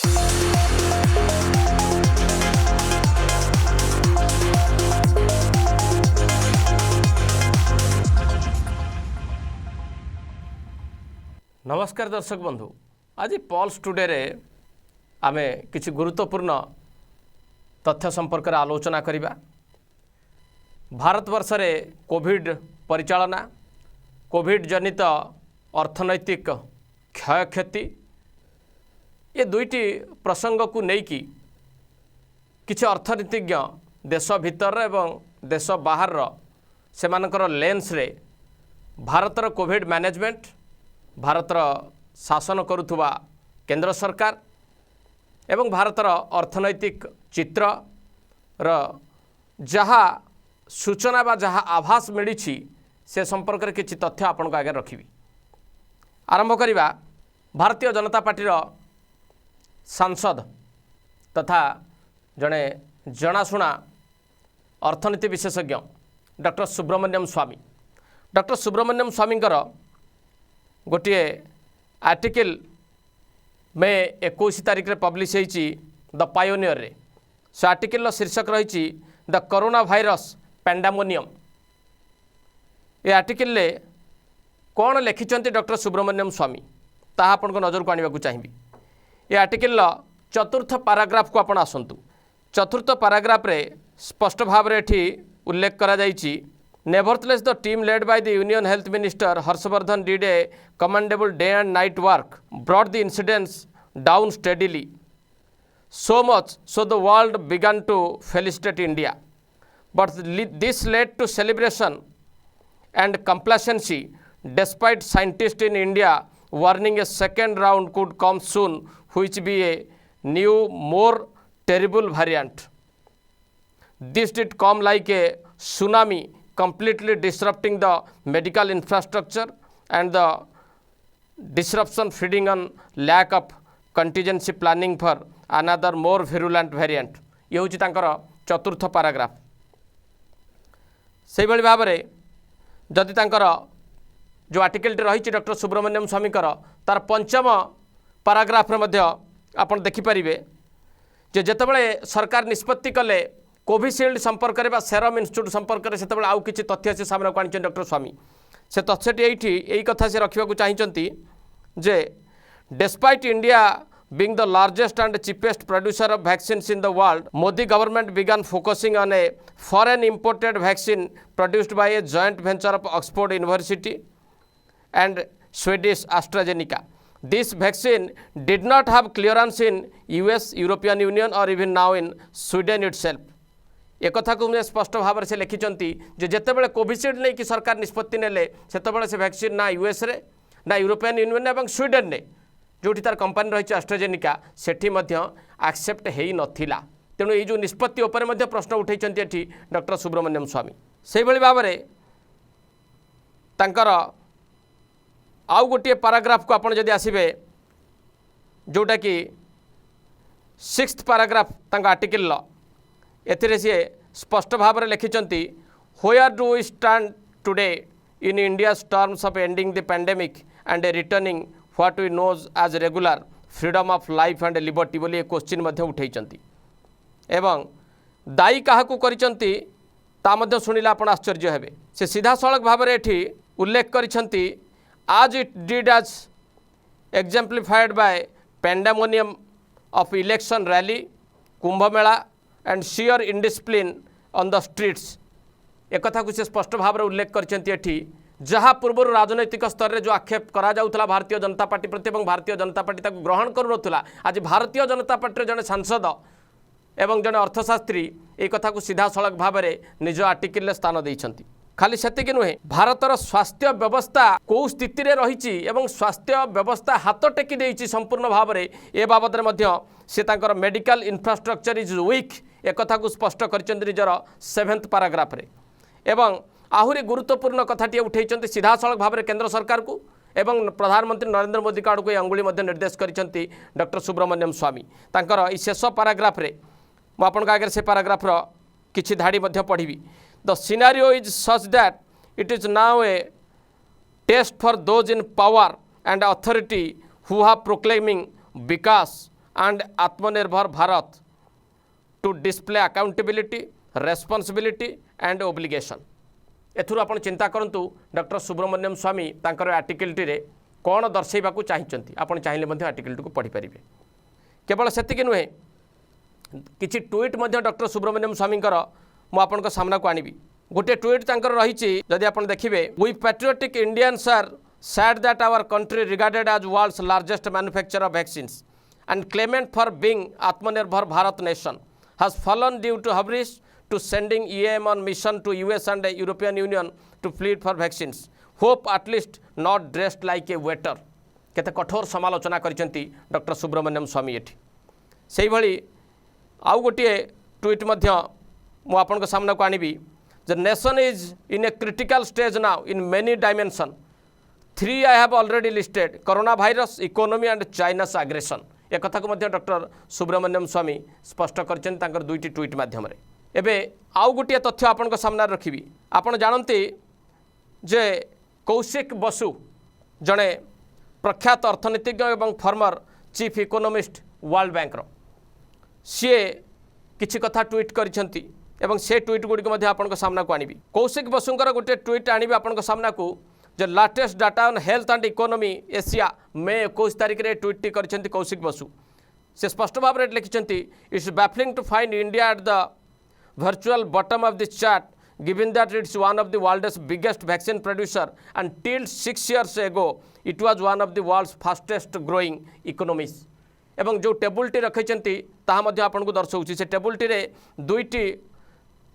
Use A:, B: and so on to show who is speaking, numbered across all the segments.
A: नमस्कार दर्शक बंधु, आज पल्स टुडे रे आमे किछि गुरुत्वपूर्ण तथ्य संपर्क रे आलोचना करिबा। भारतवर्ष रे कोविड परिचालना, कोविड जनित अर्थनैतिक क्षयक्षति, ये दुईटी प्रसंग को लेकिन किछि अर्थनीतिज्ञ देश भितर एवं देश बाहर सेमानकर लेंस रे भारतर कोविड मैनेजमेंट, भारतर शासन करुथुवा केंद्र सरकार एवं भारतर अर्थनैतिक चित्र जहा सूचना बा जहा आभास मिली से संपर्क में किसी तथ्य आपण आगे रखी। आरंभ करिबा भारतीय जनता पार्टी सांसद तथा जड़े जनाशुना अर्थनीति विशेषज्ञ डॉक्टर सुब्रमण्यम स्वामी। डॉक्टर सुब्रमण्यम स्वामींकर गोटे आर्टिकल मे 21 तारिख रे पब्लिश होईची द पायोनियर रे। से आर्टिकल शीर्षक रही द कोरोना भाइरस पैंडेमोनियम। ये आर्टिकल ले कौन लिखिंट डॉक्टर सुब्रमण्यम स्वामी ताहा आपन को नजर को आने को चाहिए। ये आर्टिकल चतुर्थ पैराग्राफ को आपण आसंतु। चतुर्थ पैराग्राफ रे स्पष्ट भाव रे एठी उल्लेख करा जायछि, Nevertheless, the team led by the Union Health Minister Harshvardhan did a commendable day and night work, brought the incidence down steadily. So much so the world began to felicitate India. But this led to celebration and complacency, despite scientists in India warning a second round could come soon, which be a new, more terrible variant. This did come like a tsunami, completely disrupting the medical infrastructure and the disruption feeding on lack of contingency planning for another more virulent variant. ये होची तांकर चतुर्थ paragraph. से भली भाव में जदि तांकर जो आर्टिकल रही डॉक्टर सुब्रमण्यम स्वामीकर तार पंचम पैराग्राफ रे मध्य आपण देखि परिबे जे जेतेबेले सरकार निष्पत्ति कले कोविशील्ड संपर्क में सेरम इन्स्टिट्यूट संपर्क में से आउ किसी तथ्य से सामने को आनी डॉक्टर स्वामी। से तथ्यटी यही कथा से रखा चाहती जे despite India being the largest and cheapest producer of vaccines in the world, Modi government began focusing on a foreign imported vaccine produced by a joint venture of Oxford University and Swedish AstraZeneca. This vaccine did not have clearance in US, European Union or even now in Sweden itself. एक कथा को मुझे स्पष्ट भाव से लिखिंट जितेबाला Covishield नहीं कि सरकार निष्पत्ति नेले से वैक्सीन ना यूएस रे ना यूरोपियन यूनियन एवं स्वीडेन ने जो तार कंपानी रही आस्ट्राजेनिका सेठी एक्सेप्ट हो नाला। तेणु ये जो निष्पत्ति उपर प्रश्न उठाई डॉक्टर सुब्रमण्यम स्वामी से भाव में आउ गोटे पैराग्राफ को आपड़ जदि आसबे जोटा कि 6th पैराग्राफ आर्टिकल एथिरे सी स्पष्ट भाव में लिखिंट where do we stand today in India's terms of ending the pandemic and returning what we knows as regular freedom of life and liberty बोली एक क्वेश्चन उठाई एवं दायी क्या कर शुणिले आप आश्चर्य हेबे। से सीधा सड़क भाव में एठी उल्लेख करिसेंती as it did as exemplified by pandemonium of election rally, Kumbh Mela and sheer indiscipline on the streets। एक कथा को से स्पष्ट भाव में उल्लेख करछंती जहाँ पूर्व राजनैतिक स्तर में जो आक्षेप करा जाउथला भारतीय जनता पार्टी प्रति और भारतीय जनता पार्टी ताको ग्रहण करुनथुला, आज भारतीय जनता पार्टी जड़े सांसद एवं जड़े अर्थशास्त्री एक कथा को सीधा सड़क भाव में निज आर्टिकल स्थान देइछंती। खाली सेतिक नुहे, भारतर स्वास्थ्य व्यवस्था कौ स्थिति रे रही एवं स्वास्थ्य व्यवस्था हाथ टेकी देइछि संपूर्ण भाव में ए बाबद से तांकर मेडिकल इंफ्रास्ट्रक्चर इज वीक एक कथा को स्पष्ट करछंती निजर 7th पैराग्राफ रे। एवं आहुरी गुरुत्वपूर्ण कथाटी उठाई सीधा सड़क भाव में केंद्र सरकार को एवं प्रधानमंत्री नरेंद्र मोदी का आड़ को अंगुली निर्देश करछंती डॉक्टर सुब्रमण्यम स्वामी। तांकर ई शेष पैराग्राफ रे मु आपन आगे से पैराग्राफ रो किछि धाड़ी मध्य पढ़िबी। The scenario is such that it is now a test for those in power and authority who are proclaiming Vikas and Atmanirbhar Bharat to display accountability, responsibility and obligation. एथुर आपण चिंता करंतु doctor Subramaniam स्वामी तांकर article T रे कौन दर्शाइबा को चाहिचंती आपण चाहिले मध्ये आर्टिकल को पढ़ी परिबे। केवल सेतिक नुहे किछि ट्वीट मध्ये डॉक्टर सुब्रमण्यम स्वामींकर मु आपनक सामना को आनिबी। गोटे ट्वीट तांकर रहिछि जदि आपण देखिबे, we patriotic Indians are sad that our country regarded as world's largest manufacturer of vaccines and claimant for being Atmanirbhar Bharat nation has fallen due to hubris to sending EM on mission to US and European Union to plead for vaccines. Hope at least not dressed like a waiter. केते कठोर समालोचना करिसेंती doctor Subramaniam स्वामी एठी। सेही भली आउ गोटे tweet मध्य मु आपनक सामना को आनिबी। The nation is in a critical stage now in many dimension. 3 I have already listed: coronavirus, economy and China's aggression. एक कथा को मध्य डॉक्टर सुब्रमण्यम स्वामी स्पष्ट करछन तांकर दुईटी ट्वीट माध्यम रे। एबे आउ गोटे तथ्य आपन सामने रखिबी। आपण जानते जे कौशिक बसु जड़े प्रख्यात अर्थनीतिज्ञ एवं former chief economist World Bank रो सी किछि कथा ट्वीट करिसेंती एवं से ट्वीट गुडी को आपन सामना को आनिबी। कौशिक बसुंकर गोटे ट्वीट आनिबी आपन सामना को जो latest data on health and economy Asia मे 21 तारिख रे ट्वीट करछंती कौशिक बसु। से स्पष्ट भाव रे लिखिछंती, it's baffling to find India at the virtual bottom of this chart given that it's one of the world's biggest vaccine producer and till 6 years ago it was one of the world's fastest growing economies. एवं जो table T रखिछंती ताहा मध्ये आपन को दर्शाउछि। से table T रे दुईटी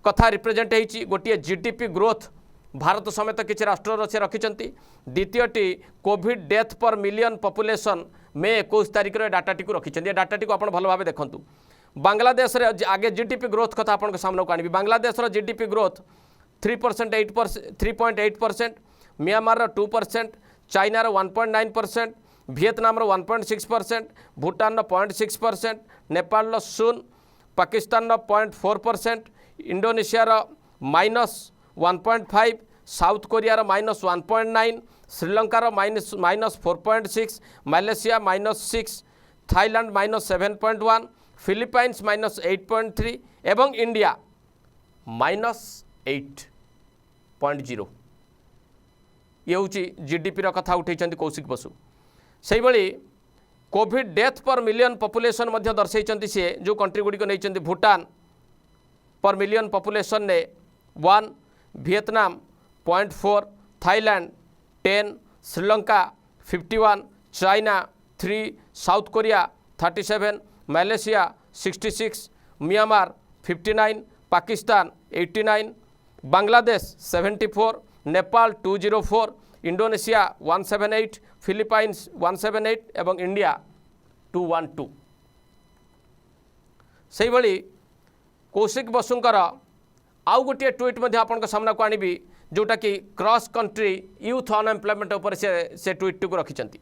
A: कथा represent हेछि। गोटिए GDP growth Bharat समेत किसी राष्ट्र से रखिंट, द्वितीयटी कोविड डेथ पर मिलियन पॉपुलेशन मे 21 तारिख डाटाटी को रखिंट। डाटाटी को आप भल भाव देखूँ। बांग्लादेश रे आगे जीडीपी ग्रोथ कथा आपन सामने को आनी। Bangladesh GDP growth 3.8%, Myanmar 2%, China 1.9%, Vietnam 1.6%, Bhutan 0.6%, Nepal 0%, Pakistan 0.4%, Indonesia -1.5, south Korea -1.9, श्रीलंकार -4.6, Malaysia -6, Thailand -7.1, Philippines -8.3 एवं इंडिया -8.0। ये हूँ जीडीपी कथा उठे कौशिक बसु। से भली कोविड डेथ पर मिलियन पॉपुलेशन दर्शाई सी जो कंट्री गुड़िक नहीं। भूटान पर मिलियन पॉपुलेशन ने 1, Vietnam 0.4, Thailand 10, Sri Lanka 51, China 3, south Korea 37, Malaysia 66, Myanmar 59, Pakistan 89, Bangladesh 74, Nepal 204, Indonesia 178, Philippines 178 एवं इंडिया 212। से भली कौशिक बसुंकर आउ गोटे ट्वीट आपन सामना को आनिबी जोटा कि क्रॉस कंट्री यूथ अनएम्प्लॉयमेंट उपर से ट्वीट को रखिंट।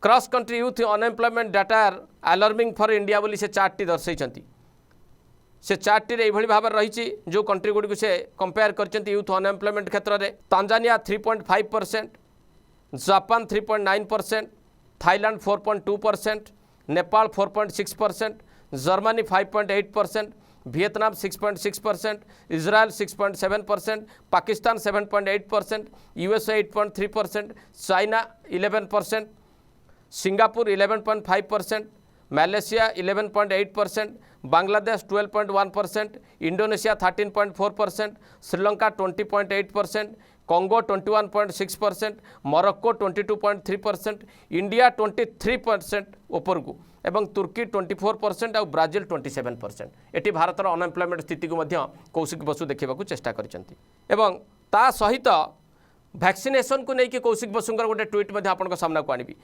A: Cross country youth unemployment data are alarming for India बोली से चार्ट टी दर्शाई। से चार्ट टी भाई भाव रही जो कंट्री गुड़ी को से कंपेयर कर यूथ अनएम्प्लॉयमेंट क्षेत्र में Tanzania 3.5%, Japan 3.9%, Thailand 4.2%, Nepal 4.6%, Germany 5.8%, Vietnam 6.6%, Israel 6.7%, Pakistan 7.8%, USA 8.3%, China 11%, Singapore 11.5%, Malaysia 11.8%, Bangladesh 12.1%, Indonesia 13.4%, Sri Lanka 20.8%, Congo 21.6%, Morocco 22.3%, India 23% ऊपर को एवं तुर्की 24% और ब्राजिल 27%। एटी भारत अनएम्प्लॉयमेंट स्थिति को कौशिक बसु देखा चेष्टा कर सहित वैक्सीनेशन को लेकिन कौशिक बसुंकर गोटे ट्वीट आपन सामना को आनी।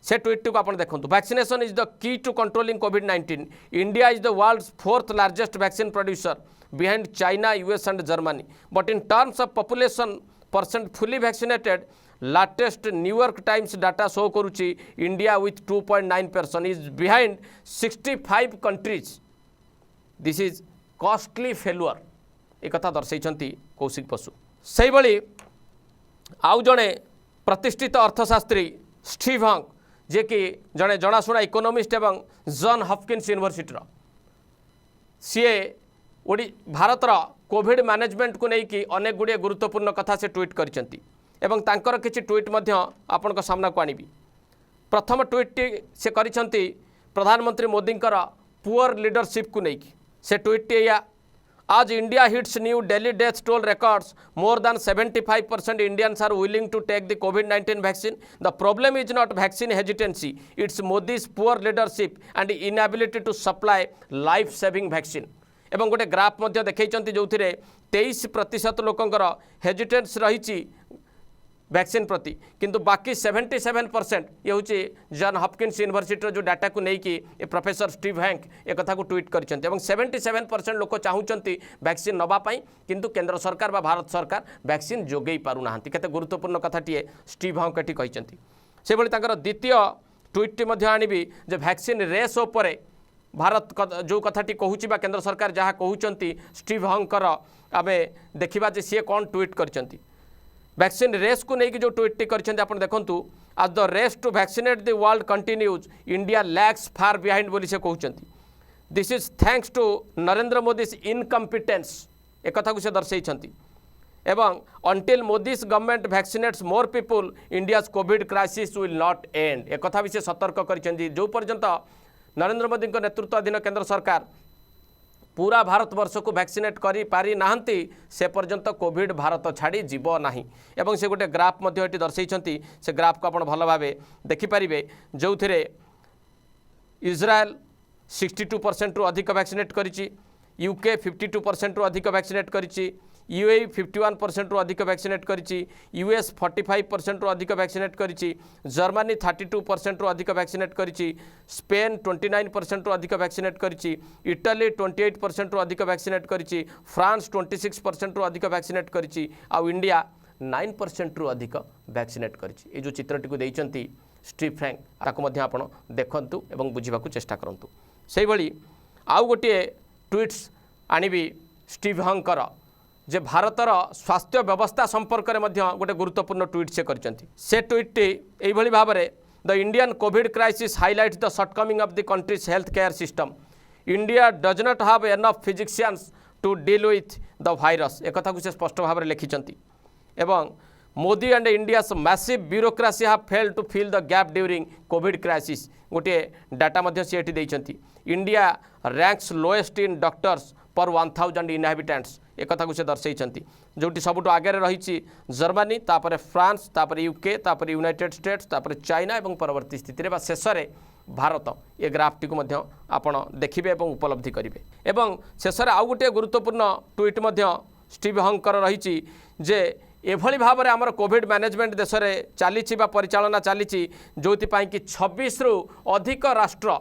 A: से ट्वीट को आप देखो, vaccination is the key to controlling कोविड-19। India is the world's 4th largest vaccine producer behind China, US and Germany, but in terms of population percent fully vaccinated latest New York Times data show करुच्ची India with 2.9% is behind 65 countries. This is costly failure एक दर्शाई कौशिक बसु। से आउ जड़े प्रतिष्ठित अर्थशास्त्री Steve हंग जे कि जड़े जनाशुना इकोनोमिस्ट एवं जॉन हॉपकिंस यूनिवर्सिटी सीए भारतर कोविड मैनेजमेंट को लेकिन अनेक गुड़िए गुरुत्वपूर्ण कथा से ट्वीट करछंती एवं तांकर किछि ट्वीट मध्य आपन सामना को आनिबी। प्रथम ट्वीट से करिछंती प्रधानमंत्री मोदी पुअर लीडरशिप को लेकिन से ट्वीट या आज India hits new daily death toll records more than 75% Indians are willing to take the COVID-19 vaccine. The problem is not vaccine hesitancy, it's Modi's poor leadership and inability to supply life saving vaccine. एवं गोटे graph मध्य देखैछंती जो 23% लोकंकर हेजिटेंस रही vaccine प्रति किंतु बाकी 77% ये हूँ John Hopkins university जो डाटा को लेकिन प्रोफेसर स्टीव हैंक एक कथा को ट्वीट करछंती एवं 77% लोक चाहूँगी वैक्सीन नवापाई किंतु केंद्र सरकार बा भारत सरकार वैक्सीन जोगई पारु नाहंती। केते गुरुत्वपूर्ण कथाटीए स्टीव हैंक एटी कहिसंती। से भली तांकर द्वितीय ट्वीट मध्य आनिबी जे वैक्सीन रेस उपरे भारत जो कथाटी कहूची बा केंद्र सरकार जहाँ कहउचंती स्टीव हैंकर आमे देखिबा जे सी कौन ट्वीट करछंती। वैक्सीन रेस को लेकिन जो ट्वीट करछंती आपण देखंतु आज the race to vaccinate the world continues India lags far behind बोली से कहउचंती। This is thanks to Narendra Modi's incompetence एक कथा को से दर्शाइछंती एवं until Modi's government vaccinates more people India's COVID crisis will not end एक कथा भी से सतर्क करछंती। जो पर्यंत नरेंद्र मोदी नेतृत्वाधीन केंद्र सरकार पूरा भारत वर्ष को वैक्सीनेट करी पारी नाहंती से पर्यंत कोविड भारत छाड़ी जीव नाही एवं से गोटे ग्राफ मध्य एटी दर्शाइछंती। से ग्राफ को आपण भल भाबे देखि पारिबे जो थिरे इजराइल 62% रु अधिक वैक्सीनेट करिछि, यूके 52% रु अधिक वैक्सीनेट करिछि, यूएई 51% रु अधिक वैक्सीनेट करिछि, यूएस 45% रु अधिक वैक्सीनेट करिछि, जर्मनी 32% रु अधिक वैक्सीनेट करिछि, स्पेन 29% रु अधिक वैक्सीनेट करिछि, इटली 28% रु अधिक वैक्सीनेट करिछि, फ्रांस 26% रु अधिक वैक्सीनेट करिछि, आ इंडिया 9% रु अधिक वैक्सीनेट करिछि। ए जो चित्रटी को देइचंती स्टीव हैंक ताको मध्य आपण देखंतु एवं बुझिबाकू चेष्टा करंतु। सेहि भली आउ गोटे ट्वीट्स आनिबी स्टीव हैंकर जे भारतर स्वास्थ्य व्यवस्था संपर्क में गोटे गुरुत्वपूर्ण ट्वीट से करछंती। से ट्वीटटी एई भली भाबरे the Indian COVID crisis highlights the shortcoming of the country's health care system. India does not have enough physicians to deal with the virus एक कथा को से स्पष्ट भाव में लिखिछंती एवं Modi and India's massive bureaucracy have failed to fill the gap during COVID crisis गोटे डाटा मध्य से एटी देइछंती। India ranks lowest in doctors per 1000 inhabitants एक कथा को से दर्शाइछंती जोटी सबुठ आगे रही जर्मनी तापर फ्रांस तापर यूके तापर यूनाइटेड स्टेट्स तापर चाइना एवं परवर्ती स्थिति में शेष भारत ये ग्राफटी को मध्य आपण देखिबे एवं उपलब्धि करिवे। एवं शेष आउ गोटे गुरुत्वपूर्ण ट्वीट मध्य स्टीव हैंकर रही जे एभली भाव में आमर कोविड मैनेजमेंट देश में चली परिचालना चली जो कि 26 रु अधिक राष्ट्र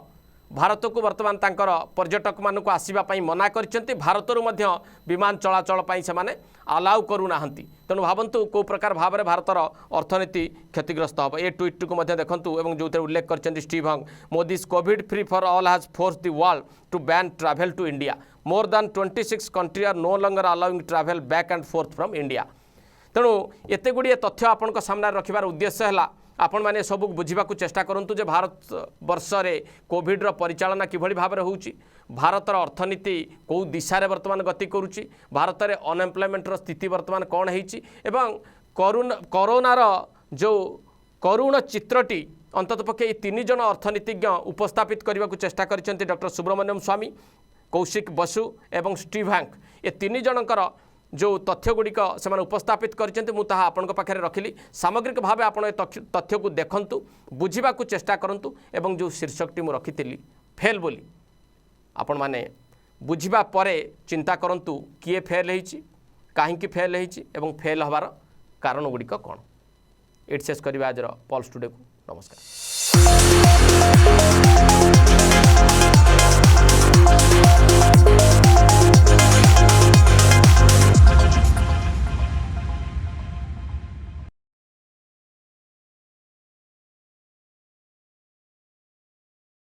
A: भारत को वर्तमान तांकर पर्यटक मान को आसवा मना करछंती। भारतरू मध्य विमान चलाचल से माने अलाउ करू नाहंती। तेणु भावंतु को प्रकार भाव में भारतर अर्थनीति क्षतिग्रस्त हम। ए ट्वीट को मध्य देखंतु एवं जो उल्लेख करछंती Steve Hanke Modi's COVID free for all has forced the world to ban travel to India. More than 26 country are no longer allowing travel back and forth from India. तेणु एते गुड़िए तथ्य आपण सामने रखिबार उद्देश्य है आपण मैंने सब बुझा चेष्टा करूँ जे भारत वर्ष में कोविड परिचालना किभली भाव में होउची, भारतर अर्थनीति कौ दिशा रे वर्तमान गति करुच्ची, भारत में अनएम्प्लॉयमेंटर स्थिति वर्तमान कौन होइची एवं कोरोनार जो करुण चित्रटी अंततपक्षे ये 3 जन अर्थनीतिज्ञ उपस्थापित करने को चेष्टा करछंती। डॉक्टर सुब्रमण्यम स्वामी, कौशिक बसु एवं स्टीव हैंक ये 3 जनकर जो तथ्य गुड़िक से उपस्थापित करछंती मु ताहा आपनक पाखे रखिली। सामग्रिक भाव आपण ए तथ्य को देखंतु बुझिबा को चेष्टा करंतु एवं जो शीर्षकटी मु रखिथिली फेल बोली आपण माने बुझिबा परे चिंता करंतु किए फेल होईची, काहेकि फेल होईची एवं फेल हबार कारण गुड़िक कौन। एट शेष करिबा आजर पल्स टुडे को। नमस्कार।